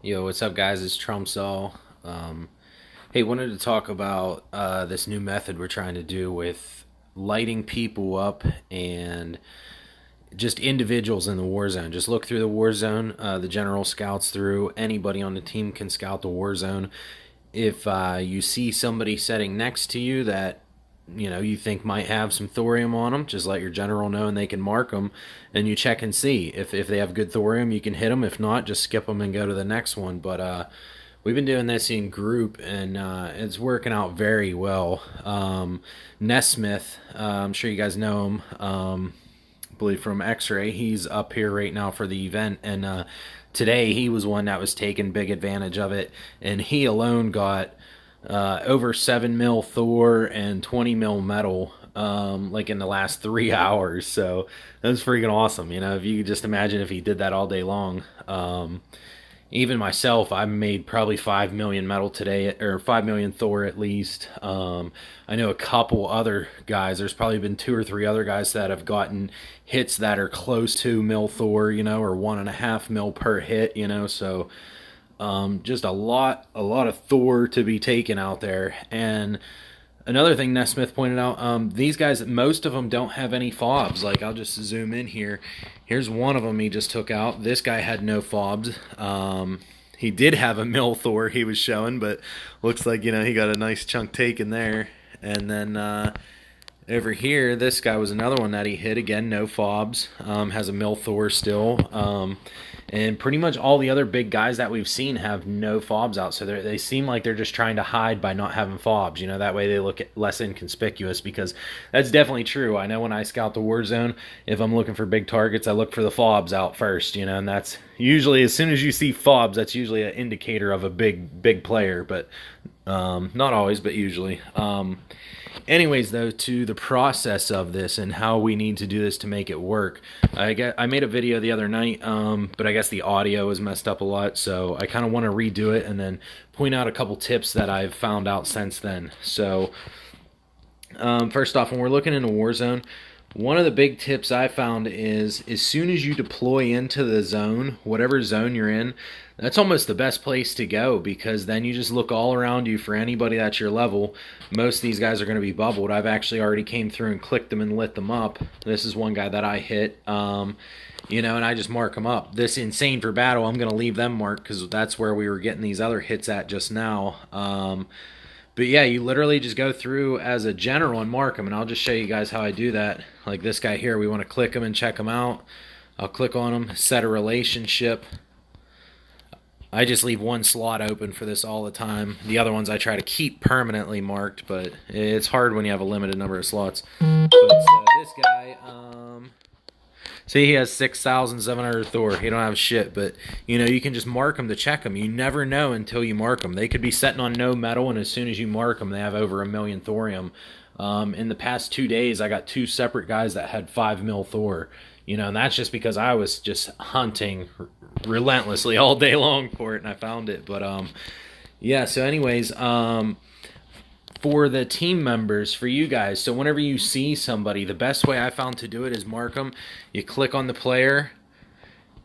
Yo, what's up, guys? It's Trumpsall. Hey, wanted to talk about this new method we're trying to do with lighting people up and just individuals in the war zone. Just look through the war zone. The general scouts through. Anybody on the team can scout the war zone. If you see somebody sitting next to you that you think might have some thorium on them, just let your general know and they can mark them, and you check and see if they have good thorium. You can hit them. If not, just skip them and go to the next one. But we've been doing this in group, and it's working out very well. Nesmith, I'm sure you guys know him. I believe from X-Ray, he's up here right now for the event, and today he was one that was taking big advantage of it, and he alone got over 7 mil Thor and 20 mil metal, like in the last 3 hours. So that was freaking awesome. If you could just imagine if he did that all day long. Even myself, I made probably 5 million metal today, or 5 million Thor at least. I know a couple other guys. There's probably been two or three other guys that have gotten hits that are close to mil Thor, or 1.5 mil per hit. So just a lot of Thor to be taken out there. And another thing Nesmith pointed out, these guys, most of them don't have any fobs. Like, I'll just zoom in here. Here's one of them he just took out. This guy had no fobs. He did have a mil Thor he was showing, but looks like, he got a nice chunk taken there. And then over here, this guy was another one that he hit. Again, no fobs. Has a mil Thor still. And pretty much all the other big guys that we've seen have no fobs out. So they seem like they're just trying to hide by not having fobs. That way they look less inconspicuous, because that's definitely true. I know when I scout the war zone, if I'm looking for big targets, I look for the fobs out first, and that's usually, as soon as you see fobs, that's usually an indicator of a big player, but not always, but usually. Anyways, though, to the process of this and how we need to do this to make it work. I made a video the other night, but I guess the audio was messed up a lot, so I kind of want to redo it and then point out a couple tips that I've found out since then. So, first off, when we're looking in a war zone, one of the big tips I found is, as soon as you deploy into the zone, whatever zone you're in, that's almost the best place to go, because then you just look all around you for anybody that's your level. Most of these guys are going to be bubbled. I've actually already came through and clicked them and lit them up. This is one guy that I hit, and I just mark them up. This insane for battle, I'm going to leave them marked because that's where we were getting these other hits at just now. But yeah, you literally just go through as a general and mark them, and I'll just show you guys how I do that. Like this guy here, we want to click him and check him out. I'll click on him, set a relationship. I just leave one slot open for this all the time. The other ones I try to keep permanently marked, but it's hard when you have a limited number of slots. But this guy, see, he has 6,700 Thor. He don't have shit, but you can just mark them to check them. You never know until you mark them. They could be sitting on no metal, and as soon as you mark them, they have over 1 million thorium. In the past 2 days, I got two separate guys that had 5 mil Thor. And that's just because I was just hunting relentlessly all day long for it, and I found it. But yeah. So, anyways, for the team members, for you guys, so whenever you see somebody, the best way I found to do it is mark them. You click on the player,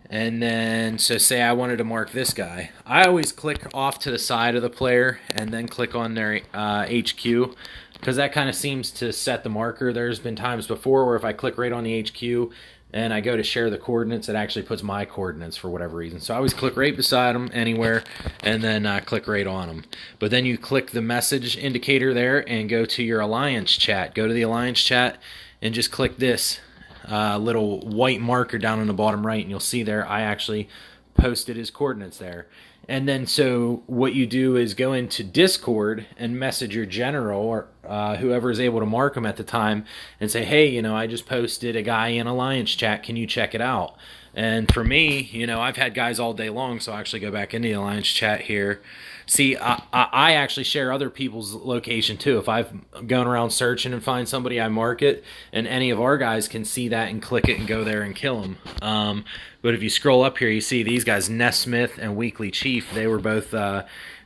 and then, so say I wanted to mark this guy. I always click off to the side of the player and then click on their HQ, because that kind of seems to set the marker. There's been times before where if I click right on the HQ and I go to share the coordinates, it actually puts my coordinates for whatever reason. So I always click right beside them anywhere, and then click right on them. But then you click the message indicator there and go to your alliance chat. Go to the alliance chat and just click this little white marker down in the bottom right, and you'll see there I actually posted his coordinates there. And then, so what you do is go into Discord and message your general, or whoever is able to mark him at the time, and say, hey, I just posted a guy in Alliance chat. Can you check it out? And for me, I've had guys all day long, so I actually go back into the Alliance chat here. See, I actually share other people's location too. If I've gone around searching and find somebody, I mark it, and any of our guys can see that and click it and go there and kill them. But if you scroll up here, you see these guys, Nesmith and Weekly Chief, they were both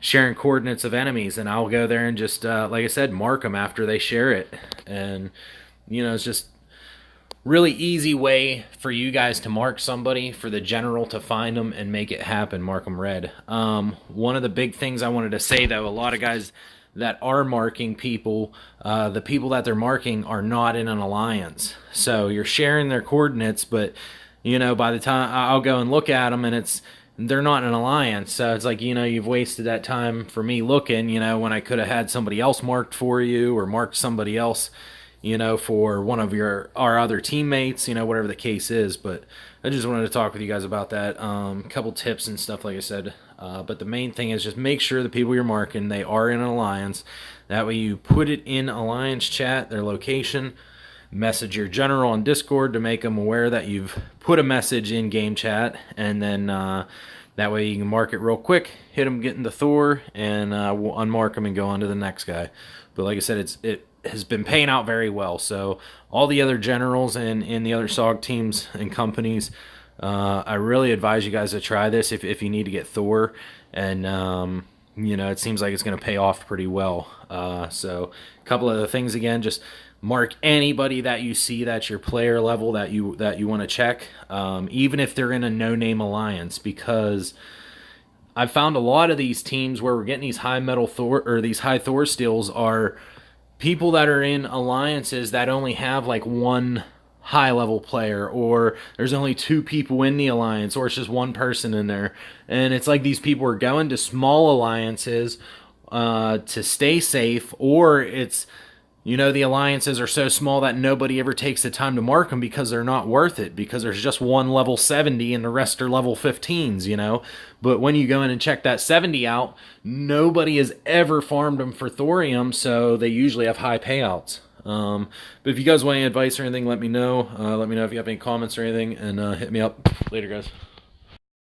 sharing coordinates of enemies, and I'll go there and just, like I said, mark them after they share it. And, it's just really easy way for you guys to mark somebody, for the general to find them and make it happen. Mark them red. One of the big things I wanted to say, though, a lot of guys that are marking people, the people that they're marking are not in an alliance. So you're sharing their coordinates, but by the time I'll go and look at them, and they're not in an alliance. So it's like, you've wasted that time for me looking, when I could have had somebody else marked for you, or marked somebody else, for one of our other teammates, whatever the case is. But I just wanted to talk with you guys about that. A couple tips and stuff, like I said. But the main thing is just make sure the people you're marking, they are in an alliance. That way you put it in alliance chat, their location, message your general on Discord to make them aware that you've put a message in game chat, and then that way you can mark it real quick, hit them getting the Thor, and we'll unmark them and go on to the next guy. But like I said, it has been paying out very well. So all the other generals and in the other SOG teams and companies, I really advise you guys to try this if you need to get Thor, and it seems like it's going to pay off pretty well. So a couple of the things again, just mark anybody that you see that's your player level that you want to check, even if they're in a no-name alliance, because I've found a lot of these teams where we're getting these high metal Thor or these high Thor steals are people that are in alliances that only have like one high level player, or there's only two people in the alliance, or it's just one person in there. And it's like these people are going to small alliances to stay safe, or it's the alliances are so small that nobody ever takes the time to mark them because they're not worth it, because there's just one level 70 and the rest are level 15s. But when you go in and check that 70 out, nobody has ever farmed them for thorium, so they usually have high payouts. But if you guys want any advice or anything, let me know. Let me know if you have any comments or anything, and hit me up. Later, guys.